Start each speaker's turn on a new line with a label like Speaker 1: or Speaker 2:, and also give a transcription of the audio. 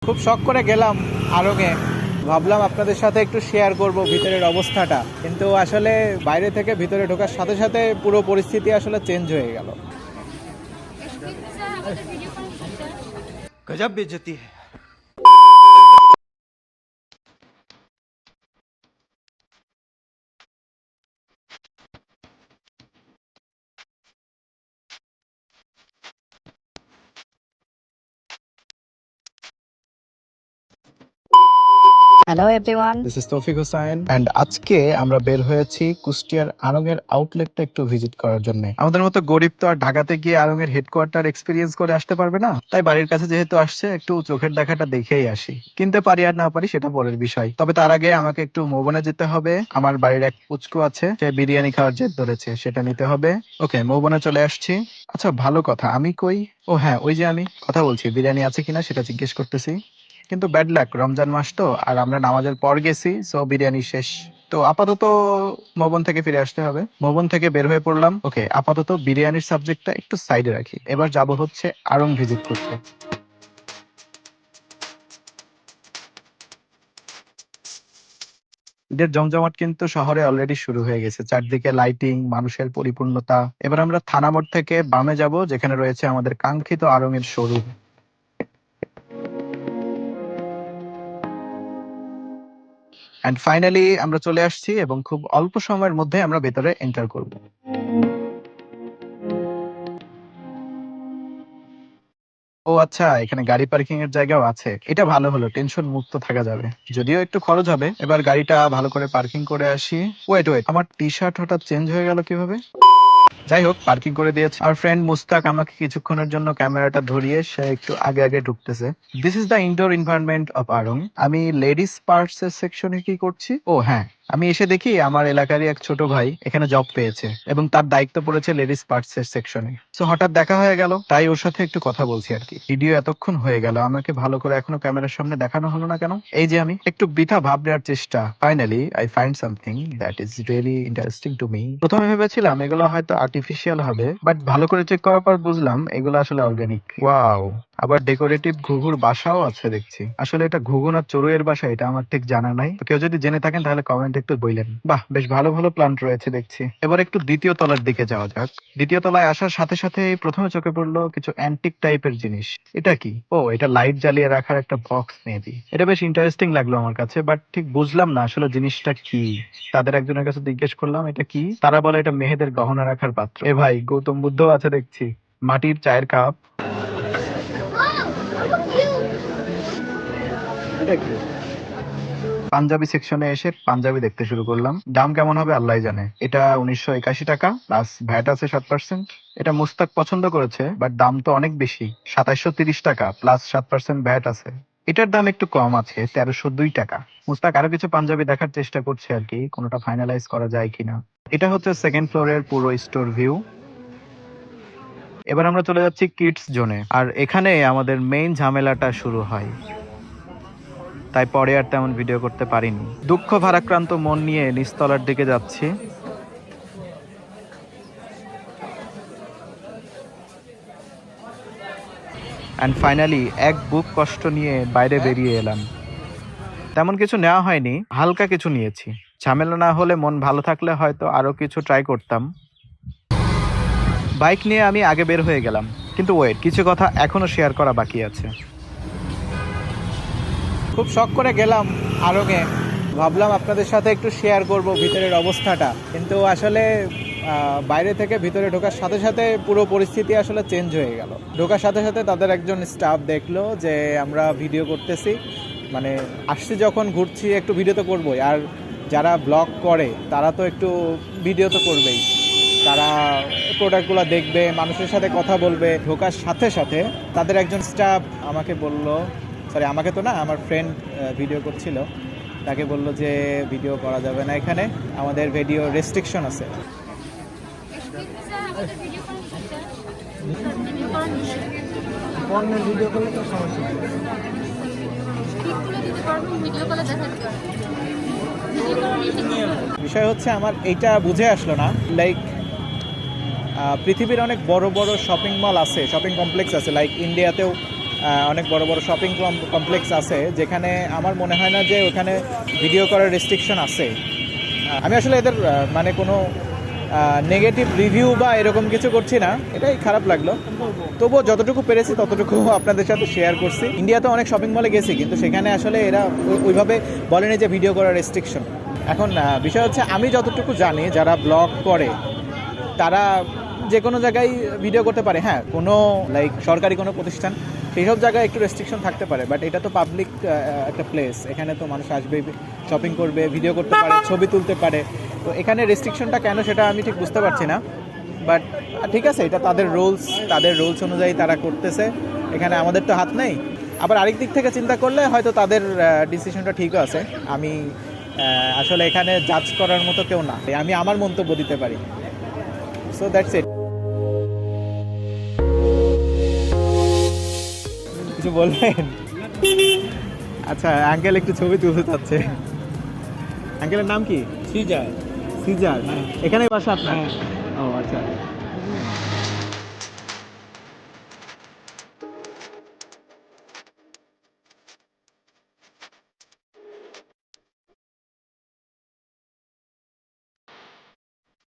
Speaker 1: খুব শখ করে গেলাম আড়ংয়ে, ভাবলাম আপনাদের সাথে একটু শেয়ার করব ভিতরের অবস্থাটা, কিন্তু আসলে বাইরে থেকে ভিতরে ঢোকার সাথে সাথে পুরো পরিস্থিতি আসলে চেঞ্জ হয়ে গেল।
Speaker 2: गजब बेइज्जती है।
Speaker 3: হ্যালো এভরিওয়ান,
Speaker 1: দিস ইজ তৌফিক হোসাইন এন্ড আজকে আমরা বের হয়েছি কুষ্টিয়ার আড়ং এর আউটলেটটা একটু ভিজিট করার জন্য। আমাদের মতো গরিব তো আর ঢাকাতে গিয়ে আড়ং এর হেডকোয়ার্টার এক্সপিরিয়েন্স করে আসতে পারবে না, তাই বাড়ির কাছে যেহেতু আসছে একটু চোখের দেখাটা দেখেই আসি। কিনতে পারি আর না পারি সেটা পরের বিষয়, তবে তার আগে আমাকে একটু মৌবনে যেতে হবে। আমার বাড়ির এক পুচকু আছে, সে বিরিয়ানি খাওয়ার জেদ ধরেছে, সেটা নিতে হবে। ওকে, মৌবনে চলে আসছি। আচ্ছা ভালো কথা, আমি কই? ও হ্যাঁ, ওই যে আমি কথা বলছি, বিরিয়ানি আছে কিনা সেটা জিজ্ঞেস করতেছি। কিন্তু ব্যাড লাক, রমজান মাস তো, আর আমরা নামাজের পর গেছি, সো বিরিয়ানি শেষ। তো আপাতত ভবন থেকে ফিরে আসতে হবে। ভবন থেকে বের হয়ে পড়লাম। ওকে, আপাতত বিরিয়ানির সাবজেক্টটা একটু সাইডে রাখি, এবার যাব হচ্ছে আড়ং ভিজিট করতে। ঈদের জমজমাট কিন্তু শহরে অলরেডি শুরু হয়ে গেছে, চারদিকে লাইটিং, মানুষের পরিপূর্ণতা। এবার আমরা থানা মোড় থেকে বামে যাব, যেখানে রয়েছে আমাদের কাঙ্ক্ষিত আড়ং এর শোরুম। এন্ড ফাইনালি আমরা চলে আসছি এবং খুব অল্প সময়ের মধ্যে আমরা ভেতরে এন্টার করব। ও আচ্ছা, এখানে গাড়ি পার্কিং এর জায়গাও আছে, এটা ভালো হলো, টেনশন মুক্ত থাকা যাবে। যদিও একটু খরচ হবে। এবার গাড়িটা ভালো করে পার্কিং করে আসি। ওয়েট ওয়েট, আমার টি শার্ট হঠাৎ চেঞ্জ হয়ে গেল কিভাবে? যাই হোক, পার্কিং করে দিয়েছে। আর ফ্রেন্ড মুস্তাক আমাকে কিছুক্ষণের জন্য ক্যামেরাটা ধরিয়ে সে একটু আগে আগে ঢুকতেছে। This is the indoor environment of আড়ং। আমি লেডিস পার্টস এর সেকশনে কি করছি? ও হ্যাঁ, আমি এসে দেখি আমার এলাকারই এক ছোট ভাই এখানে জব পেয়েছে এবং তার দায়িত্ব পড়েছে লেডিস পার্টস এর সেকশনে। সো হঠাৎ দেখা হয়ে গেল, তাই ওর সাথে একটু কথা বলছি আর কি। ভিডিও এতক্ষণ হয়ে গেল, আমাকে ভালো করে এখনো ক্যামেরার সামনে দেখানো হলো না কেন? এই যে আমি একটু বৃথা ভাব নেওয়ার চেষ্টা। Finally I find something that is really interesting to me. প্রথমে ভেবেছিলাম এগুলো হয়তো আর্টিফিশিয়াল হবে, বাট ভালো করে চেক করার পর বুঝলাম এগুলো আসলে অর্গানিক। ওয়াও, আবার ডেকোরেটিভ ঘুঘুর বাসাও আছে দেখছি। আসলে এটা ঘুঘু না চড়ুইয়ের বাসা, এটা আমার ঠিক জানা নাই। তো কেউ যদি জেনে থাকেন তাহলে কমেন্ট একটু বললেন। বাহ, বেশ ভালো ভালো প্লান্ট রয়েছে দেখছি। এবার একটু দ্বিতীয় তলার দিকে যাওয়া যাক। দ্বিতীয় তলায় আসার সাথে সাথে প্রথমে চোখে পড়লো কিছু অ্যান্টিক টাইপের জিনিস। এটা কি? ও, এটা লাইট জ্বালিয়ে রাখার একটা বক্স মেবি। এটা বেশ ইন্টারেস্টিং লাগলো আমার কাছে, বাট ঠিক বুঝলাম না আসলে জিনিসটা কি। তাদের একজনের কাছে জিজ্ঞেস করলাম এটা কি, তারা বলে এটা মেয়েদের গহনা রাখার পাত্র। এ ভাই, গৌতম বুদ্ধ আছে দেখছি। মাটির চায়ের কাপ। এটা কি? পাঞ্জাবি সেকশনে এসে পাঞ্জাবি দেখতে শুরু করলাম। দাম কেমন হবে আল্লাহ জানে। এটা 1981 টাকা প্লাস ভ্যাট আছে 7%। এটা মুস্তাক পছন্দ করেছে, বাট দাম তো অনেক বেশি। 2730 টাকা প্লাস 7% ভ্যাট আছে। এটার দাম একটু কম আছে, 1302 টাকা। মুস্তাক আরো কিছু পাঞ্জাবি দেখার চেষ্টা করছে আর কি, কোনোটা ফাইনালাইজ করা যায় কিনা। এটা হচ্ছে সেকেন্ড ফ্লোরের পুরো স্টোর ভিউ। এবার আমরা চলে যাচ্ছি কিডস জোনে, আর এখানে আমাদের মেইন ঝামেলাটা শুরু হয়। তাই পরে আর তেমন ভিডিও করতে পারিনি। দুঃখ ভারাক্রান্ত মন নিয়ে নিচতলার দিকে যাচ্ছি। অ্যান্ড ফাইনালি এক বুক কষ্ট নিয়ে বাইরে বেরিয়ে এলাম। তেমন কিছু নেওয়া হয়নি, হালকা কিছু নিয়েছি। ঝামেলা না হলে, মন ভালো থাকলে হয়তো আরো কিছু ট্রাই করতাম। বাইক নিয়ে আমি আগে বের হয়ে গেলাম, কিন্তু ওয়েট, কিছু কথা এখনো শেয়ার করা বাকি আছে। খুব শখ করে গেলাম আড়ংয়ে, ভাবলাম আপনাদের সাথে একটু শেয়ার করব ভিতরের অবস্থাটা, কিন্তু আসলে বাইরে থেকে ভিতরে ঢোকার সাথে সাথে পুরো পরিস্থিতি আসলে চেঞ্জ হয়ে গেল। ঢোকার সাথে সাথে তাদের একজন স্টাফ দেখলো যে আমরা ভিডিও করতেছি, মানে আসছি যখন, ঘুরছি, একটু ভিডিও তো করবোই। আর যারা ব্লগ করে তারা তো একটু ভিডিও তো করবেই, তারা প্রোডাক্টগুলো দেখবে, মানুষের সাথে কথা বলবে। ঢোকার সাথে সাথে তাদের একজন স্টাফ আমাকে বলল, সরি আমাকে তো না, আমার ফ্রেন্ড ভিডিও করছিল, তাকে বললো যে ভিডিও করা যাবে না এখানে, আমাদের ভিডিও রেস্ট্রিকশন আছে। বিষয় হচ্ছে আমার এইটা বুঝে আসলো না, লাইক পৃথিবীর অনেক বড় বড় শপিং মল আছে, শপিং কমপ্লেক্স আছে, লাইক ইন্ডিয়াতেও অনেক বড় বড় শপিং কমপ্লেক্স আছে যেখানে আমার মনে হয় না যে ওখানে ভিডিও করার রেস্ট্রিকশন আছে। আমি আসলে এদের মানে কোনো নেগেটিভ রিভিউ বা এরকম কিছু করছি না, এটাই খারাপ লাগলো। তবুও যতটুকু পেরেছি ততটুকু আপনাদের সাথে শেয়ার করছি। ইন্ডিয়াতে অনেক শপিং মলে গেছি, কিন্তু সেখানে আসলে এরা ওইভাবে বলেনি যে ভিডিও করার রেস্ট্রিকশন। এখন বিষয় হচ্ছে, আমি যতটুকু জানি যারা ব্লগ করে তারা যে কোনো জায়গায় ভিডিও করতে পারে। হ্যাঁ, কোনো লাইক সরকারি কোনো প্রতিষ্ঠান সেই সব জায়গায় একটু রেস্ট্রিকশন থাকতে পারে, বাট এটা তো পাবলিক একটা প্লেস, এখানে তো মানুষ আসবে, শপিং করবে, ভিডিও করতে পারে, ছবি তুলতে পারে। তো এখানে রেস্ট্রিকশনটা কেন সেটা আমি ঠিক বুঝতে পারছি না, বাট ঠিক আছে, এটা তাদের রুলস অনুযায়ী তারা করতেছে, এখানে আমাদের তো হাত নেই। আবার আরেক দিক থেকে চিন্তা করলে হয়তো তাদের ডিসিশনটা ঠিকও আছে। আমি আসলে এখানে জাজ করার মতো কেউ না, আমি আমার মন্তব্য দিতে পারি। So that's it. কিছু বলবেন? আচ্ছা, আঙ্কেল একটু ছবি তুলতে চাচ্ছে। আঙ্কেলের নাম কি?
Speaker 2: সিজার।
Speaker 1: সিজার।
Speaker 2: হ্যাঁ।
Speaker 1: এখানেই বাসা আপনার?
Speaker 2: হ্যাঁ।
Speaker 1: ও আচ্ছা।